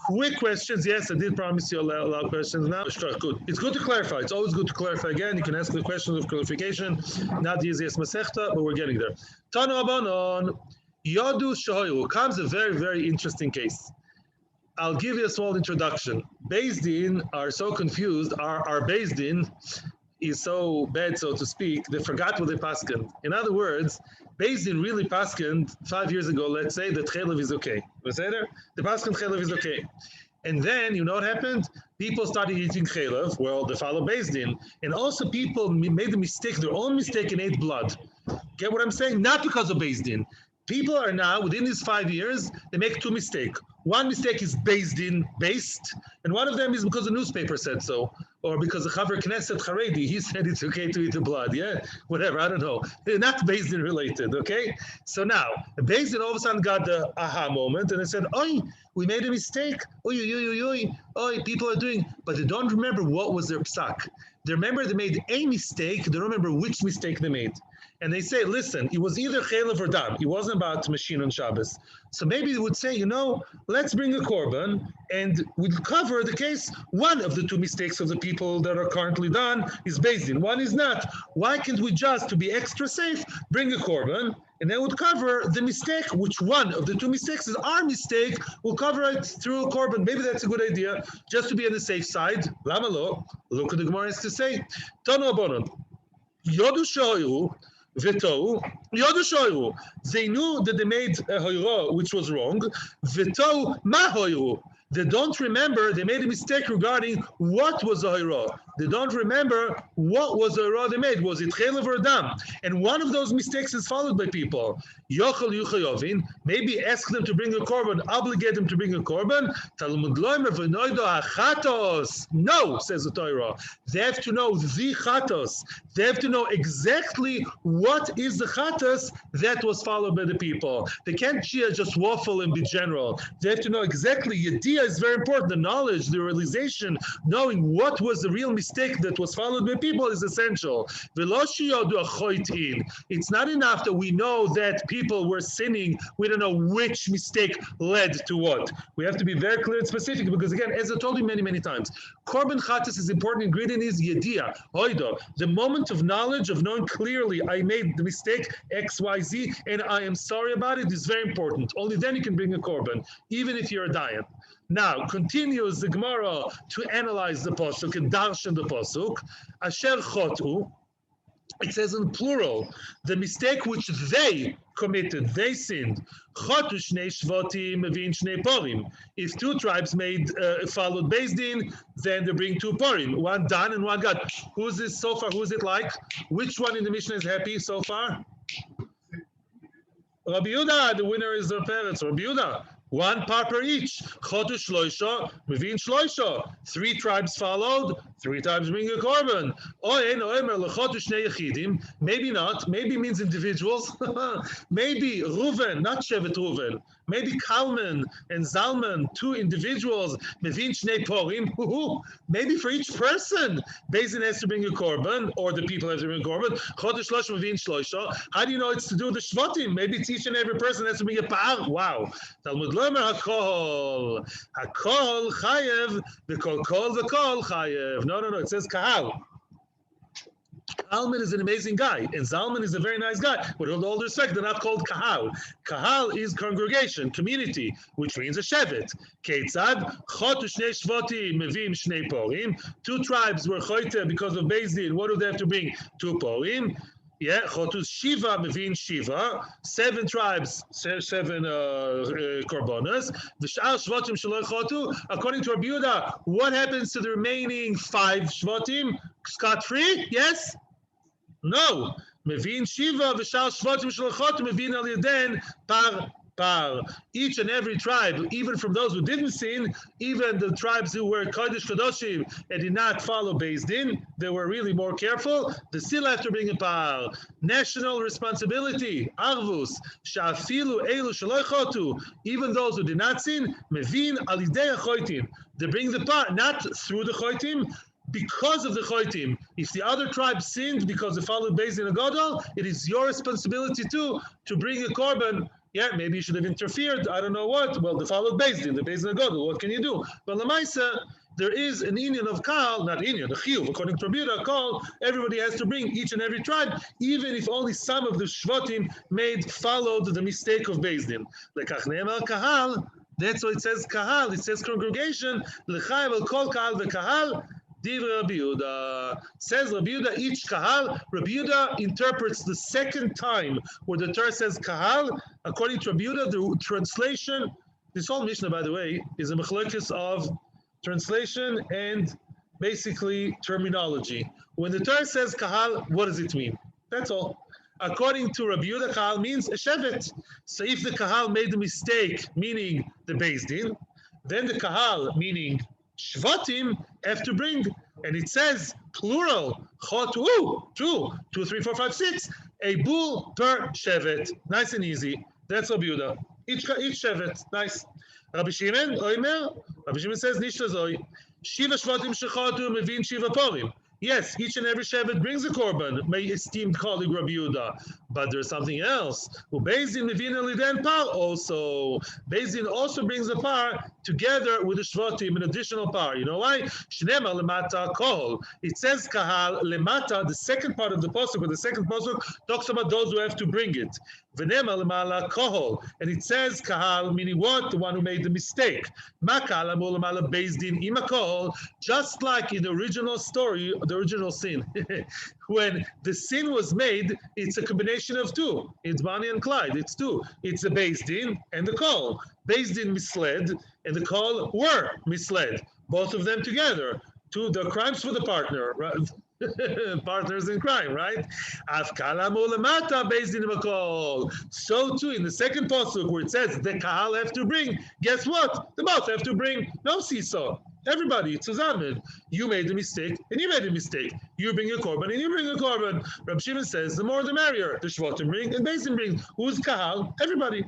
Quick questions. Yes, I did promise you a lot of questions now. Good. It's good to clarify. It's always good to clarify again. You can ask the questions of clarification. Not the easiest Masechta, but we're getting there. Tanu Abanon. Yodu Shoyu comes a very, very interesting case. I'll give you a small introduction. Beis Din are so confused. Our Beis Din is so bad, so to speak, they forgot what they paskened. In other words, Beis Din really paskened 5 years ago, let's say, that chalev is okay. Was that there? The paskened chalev is okay. And then, you know what happened? People started eating chalev. Well, they follow Beis Din. And also people made the mistake, their own mistake, and ate blood. Get what I'm saying? Not because of Beis Din. People are now, within these 5 years, they make two mistakes. One mistake is Beis Din based, and one of them is because the newspaper said so, or because the Chaver Knesset Haredi, he said it's okay to eat the blood, yeah? Whatever, I don't know. They're not Beis Din related, okay? So now, Beis Din all of a sudden got the aha moment, and they said, oi, we made a mistake. Oi, people are doing, but they don't remember what was their psak. They remember they made a mistake, they don't remember which mistake they made. And they say, listen, it was either chalev or dam. It wasn't about machine on Shabbos. So maybe they would say, let's bring a korban, and we'll cover the case. One of the two mistakes of the people that are currently done is Beis Din. One is not. Why can't we just, to be extra safe, bring a korban, and that would cover the mistake, which one of the two mistakes is our mistake, we'll cover it through a korban. Maybe that's a good idea, just to be on the safe side. Lama lo? Look what the Gemara has to say. Tanu abonon. Yodu shoyu. They knew that they made a hoiro, which was wrong. Ma hoiro. They don't remember, they made a mistake regarding what was the hoiro. They don't remember what was the hoiro they made. Was it chalev or dam? And one of those mistakes is followed by people. Yochel yuchayovin, maybe ask them to bring a korban, obligate them to bring a korban. Talmud loimer v'noido hachatos. No, says the Torah. They have to know the chatos. They have to know exactly what is the chatos that was followed by the people. They can't just waffle and be general. They have to know exactly. Yediyah is very important. The knowledge, the realization, knowing what was the real mistake that was followed by people is essential. It's not enough that we know that people were sinning. We don't know which mistake led to what. We have to be very clear and specific, because again, as I told you many, many times, Korban Chatas is important ingredient is Yediyah, Hoido. The moment of knowledge, of knowing clearly I made the mistake X, Y, Z, and I am sorry about it, is very important. Only then you can bring a Korban, even if you're a dayan. Now, continues the Gemara to analyze the Pasuk and darshan the Pasuk. Asher chotu, It says in plural, the mistake which they committed, they sinned. If two tribes followed Beis Din, then they bring two parim, one Dan and one Gad. Who's this so far? Who's it like? Which one in the Mishnah is happy so far? Rabbi Yehuda, the winner is their parents. Rabbi Yehuda, one par per each. Chodesh shloisha, mevin shloisha. Three tribes followed, 3 times bring a korban. Maybe not. Maybe means individuals. Maybe Reuven, not Shevet Reuven. Maybe Kalman and Zalman, 2 individuals. Mevin shnei porim. Maybe for each person, Beis Din has to bring a korban, or the people have to bring a korban. Chodesh shloisha, mevin shloisha. How do you know it's to do with the shvatim? Maybe it's each and every person has to bring a par. Wow. Talmud lomer hakol. Hakol chayev. V'kol kol v'kol chayev. No. It says kahal. Kalman is an amazing guy, and Zalman is a very nice guy. With all due respect, they're not called kahal. Kahal is congregation, community, which means a shevet. Keitzad, chotu shnei shvoti mevim shnei porim. 2 tribes were chote because of Beis Din. What do they have to bring? 2 porim. Yeah, chotu shiva mevin shiva. 7 tribes, 7 korbanos. V'shar shvatim shelo chotu. According to Rabbi Yehuda, what happens to the remaining 5 shvatim? Scot-free? Yes? No. Mevin shiva v'shar shvatim shelo chotu mevin al yeden par. Each and every tribe, even from those who didn't sin, even the tribes who were Kodesh Kadoshim and did not follow Beis Din, they were really more careful, they still have to bring a par. National responsibility, Arvus, Sha'afilu Eilu Shelo Chotu, even those who did not sin, Mevin al Yidei HaChoitim, they bring the par, not through the Choitim, because of the Choitim. If the other tribe sinned because they followed Beis Din Agadol, it is your responsibility too to bring a korban. Yeah, maybe you should have interfered. I don't know what. Well, they followed Beis Din, the Beis Din Agadol. What can you do? But Lamaisa, there is an Inyan of Kal, not Inyan, the Chiyuv. According to Rabbi Yehuda, Kal, everybody has to bring, each and every tribe, even if only some of the Shvatim followed the mistake of Beis Din. Lekach ne'emar Kahal. That's why it says Kahal. It says congregation. L'chayv al kol Kahal ve'Kahal. Divrei Rabbi Yehuda. Says Rabbi Yehuda, each kahal. Rabbi Yehuda interprets the second time where the Torah says kahal. According to Rabbi Yehuda, the translation, this whole Mishnah, by the way, is a machlokes of translation and basically terminology. When the Torah says kahal, what does it mean? That's all. According to Rabbi Yehuda, kahal means a shevet. So if the kahal made a mistake, meaning the Beis Din, then the kahal, meaning Shvatim, have to bring, and it says plural, chotu, 2, 3, 4, 5, 6, a bull per shevet. Nice and easy. That's Rabbi Yehuda. Each shevet. Nice. Rabbi Shimon, Oimer. Rabbi Shimon says, Nishta zoi. Shiva shvatim shechotu mevin shiva porim. Yes, each and every shevet brings a korban, my esteemed colleague Rabbi Yehuda. But there's something else. Beis Din mevin eliden par also. Beis Din also brings a par together with the shvatim, an additional par. You know why? Shnema lemata kol. It says kahal lemata. The second part of the pasuk, or the second pasuk, talks about those who have to bring it. V'nema lemala kohol, and it says kahal, meaning what? The one who made the mistake. Makal amol lemala Beis Din ima kohol. Just like in the original story, the original sin, when the sin was made, it's a combination of 2. It's Bonnie and Clyde. It's 2. It's the Beis Din and the Kol. Beis Din misled, and the Kol were misled. Both of them together. 2 the crimes for the partner. Right? Partners in crime, right? So too in the second pasuk where it says the kahal have to bring, guess what? They both have to bring. No seesaw. Everybody, it's zusammen. You made a mistake and you made a mistake. You bring a korban and you bring a korban. Rabbi Shimon says the more the merrier. The shvatim bring and Beis Din brings. Who's kahal? Everybody.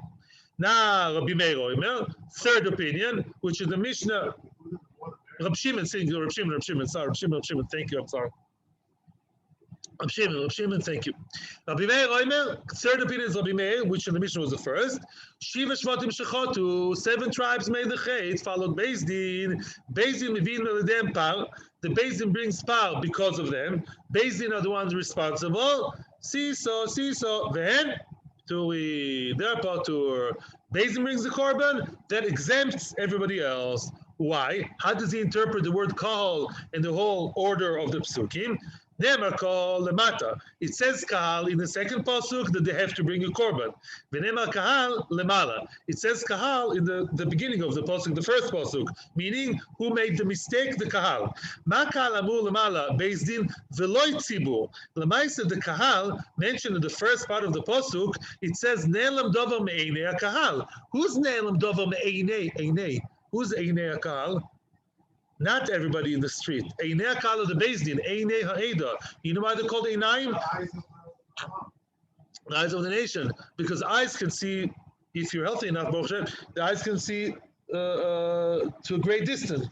Now Rabbi Meir Oimer, third opinion, which is the Mishnah. Rabbi Shimon, thank you. I'm sorry. Rabbi Shimon, thank you. Rabbi Meir Oimer, third opinion is Rabbi Meir, which in the Mishnah was the first. Shiva shvatim shechotu, 7 tribes made the chait, followed Beis Din. Beis Din mevin elidem par. The Beis Din brings par because of them. Beis Din are the ones responsible. Siso, then turi, their patur. Beis Din brings the korban that exempts everybody else. Why? How does he interpret the word kahal and the whole order of the psukim? Ne'emar kol lemata. It says kahal in the second pasuk that they have to bring a korban. V'ne'emar kahal lemala. It says kahal in the beginning of the pasuk, the first pasuk, meaning who made the mistake, the kahal. Ma kahal amur lemala, Beis Din v'loi tzibur. Lemaisa, the kahal mentioned in the first part of the pasuk, it says ne'elam dover me'einei kahal. Who's ne'elam dover me'einei? Who's einei kahal? Not everybody in the street. Einei kahal of the Beis Din, einei ha'eda. You know why they're called einayim? The eyes of the nation, because eyes can see. If you're healthy enough, the eyes can see to a great distance.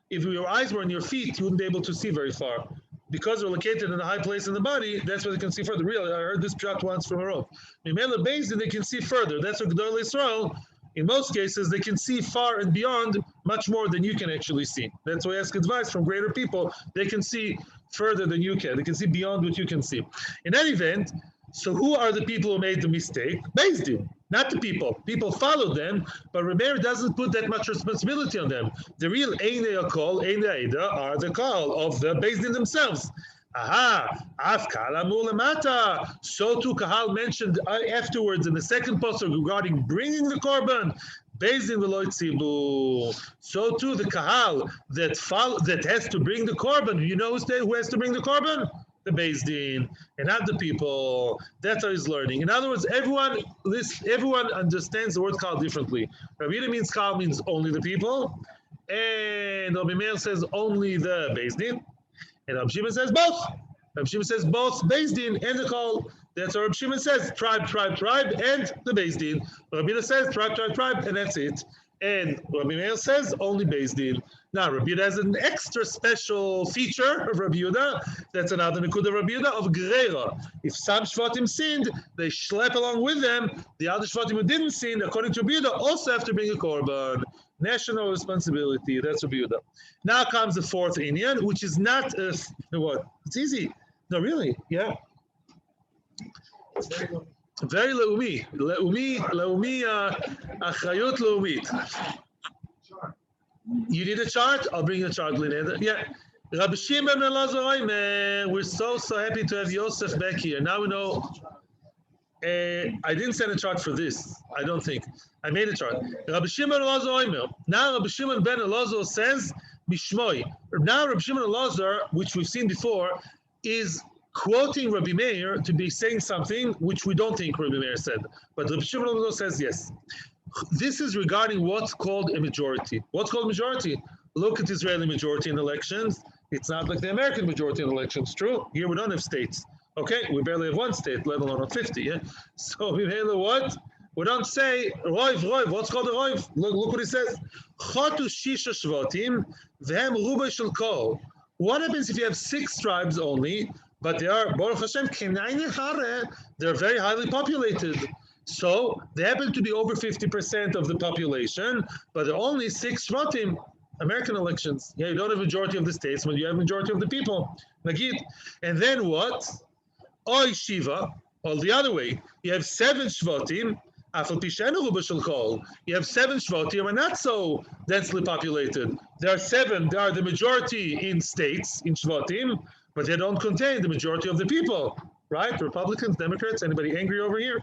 If your eyes were on your feet, you wouldn't be able to see very far. Because they're located in a high place in the body, that's where they can see further. Really, I heard this shot once from a rope. In Mela Beis Din, they can see further. That's what Gedolei Yisrael. In most cases, they can see far and beyond much more than you can actually see. That's why I ask advice from greater people. They can see further than you can. They can see beyond what you can see. In any event, so who are the people who made the mistake? Beis Din, not the people. People followed them, but Remeir doesn't put that much responsibility on them. The real Einei Akol, Einei Aida are the call of the Beis Din themselves. Aha, Af Kahal Amur Lemata. So too Kahal mentioned afterwards in the second pasuk regarding bringing the korban. Beis Din v'lo tzibur. So too the Kahal that has to bring the korban. You know who has to bring the korban? The Beis Din, and not the people. That's how he's learning. In other words, everyone understands the word Kahal differently. Rabbi Yehuda means Kahal means only the people, and Rabbi Meir says only the Beis Din. And Rabbi Shimon says both. Rabbi Shimon says both Beis Din and the Kol. That's what Rabbi Shimon says, tribe, and the Beis Din. Rabbi Yehuda says tribe, and that's it. And Rabbi Meir says only Beis Din. Now, Rabbi Yehuda has an extra special feature of Rabbi Yehuda. That's another Nekuda Rabbi Yehuda of Greira. If some Shvatim sinned, they schlep along with them. The other Shvatim who didn't sin, according to Rabbi Yehuda, also have to bring a Korban. National responsibility. That's Rabbi Yehuda. Now comes the fourth Inyan, which is not what? It's easy. No, really? Yeah. It's Very very laumi. Achrayut laumit. You need a chart? I'll bring a chart, Linda. Yeah. Rabbi Shimon ben Elazar, we're so happy to have Yosef back here. Now we know. I didn't send a chart for this. I don't think. I made a chart. Rabbi Shimon ben Elazar. Now Rabbi Shimon ben Elazar says Bishmoi. Now Rabbi Shimon ben Elazar, which we've seen before, is quoting Rabbi Meir to be saying something which we don't think Rabbi Meir said. But Rabbi Shimon ben Elazar says yes. This is regarding what's called a majority. What's called majority? Look at Israeli majority in elections. It's not like the American majority in elections. True. Here we don't have states. Okay, we barely have one state, let alone 50. Yeah. So we have what? We don't say roiv. What's called a roiv? Look what he says. Chotu shisha shvatim v'hem ruba shel kol. What happens if you have 6 tribes only, but they are Baruch Hashem they're very highly populated. So they happen to be over 50% of the population, but there are only 6 shvatim. American elections. Yeah, you don't have majority of the states when you have majority of the people. Nagid. And then what? Oy Shiva, or the other way, you have 7 shvatim, you have 7 shvatim are not so densely populated. There are 7, they are the majority in states, in shvatim, but they don't contain the majority of the people, right? Republicans, Democrats, anybody angry over here?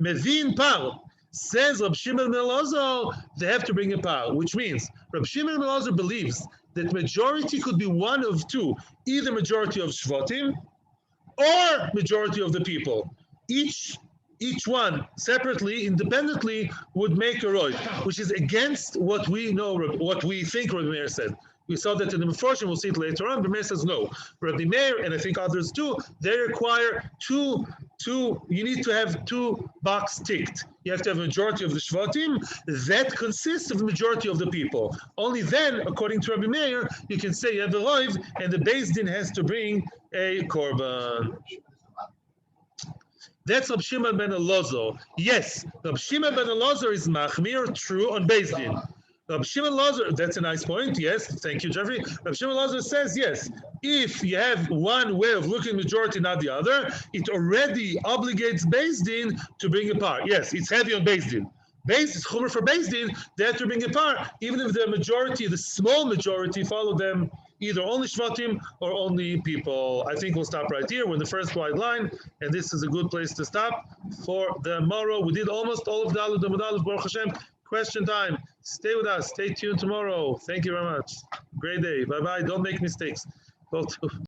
Mevin par, says Rab Shimon ben Elazar, they have to bring a par, which means Rab Shimon ben Elazar believes that majority could be one of two, either majority of shvatim, or majority of the people. Each one separately, independently, would make a roy, which is against what we know, what we think Rabbi Meir said. We saw that in the Meforshim, we'll see it later on. Rabbi Meir says no. Rabbi Meir, and I think others too, they require two. You need to have 2 boxes ticked. You have to have a majority of the shvatim that consists of the majority of the people. Only then, according to Rabbi Meir, you can say you have a roiv, and the Beis Din has to bring a korban. That's Rab Shimon ben Elazar. Yes, Rab Shimon ben Elazar is machmir, true, on Beis Din. Rab Shimon Elazar, that's a nice point. Yes, thank you, Jeffrey. Rab Shimon Elazar says yes. If you have one way of looking majority, not the other, it already obligates Beis Din to bring a par. Yes, it's heavy on Beis Din. Is chumer for Beis Din. They have to bring a par, even if the majority, the small majority, follow them either only Shvatim or only people. I think we'll stop right here. We're in the first wide line, and this is a good place to stop for the tomorrow. We did almost all of Daled Amud Aleph, Baruch Hashem. Question time. Stay with us. Stay tuned tomorrow. Thank you very much. Great day. Bye-bye. Don't make mistakes. Go to